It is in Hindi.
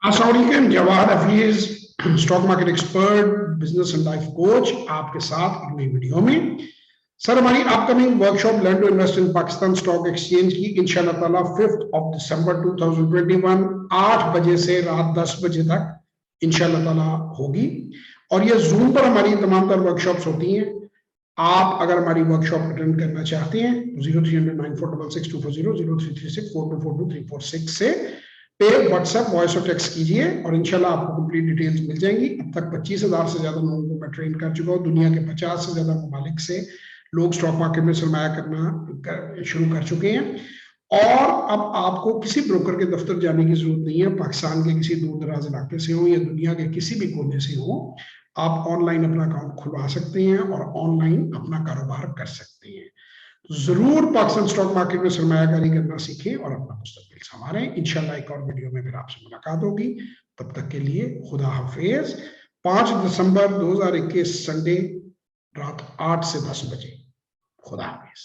अस्सलाम वालेकुम, Jawahar Hafeez, stock market expert, business and life coach, आपके साथ एक नई वीडियो में। सर, हमारी upcoming workshop learn to invest in Pakistan stock exchange की इंशाल्लाह ताला 5 दिसंबर 2021 8 बजे से रात 10 बजे तक इंशाल्लाह ताला होगी। और ये जूम पर हमारी तमाम तर वर्कशॉप्स होती हैं। आप अगर हमारी वर्कशॉप अटेंड करना चाहते हैं 0300946624 033642422346 से पे व्हाट्सएप वॉइस और टेक्स्ट कीजिए और इंशाल्लाह आपको कंप्लीट डिटेल्स मिल जाएंगी। अब तक 25,000 से ज्यादा लोगों को मैं ट्रेन कर चुका हूँ। दुनिया के 50 से ज्यादा ममालिक से लोग स्टॉक मार्केट में सरमाया करना शुरू कर चुके हैं। और अब आपको किसी ब्रोकर के दफ्तर जाने की जरूरत नहीं है। पाकिस्तान के किसी दूर दराज इलाके से हो या दुनिया के किसी भी कोने से हो, आप ऑनलाइन अपना अकाउंट खुलवा सकते हैं और ऑनलाइन अपना कारोबार कर सकते हैं। जरूर पाकिस्तान स्टॉक मार्केट में सरमायाकारी करना सीखें और अपना मुस्तकबिल संवारें। इंशाल्लाह एक और वीडियो में फिर आपसे मुलाकात होगी। तब तक के लिए खुदा हाफिज। 5 दिसंबर 2021 संडे रात 8 से 10 बजे। खुदा हाफिज।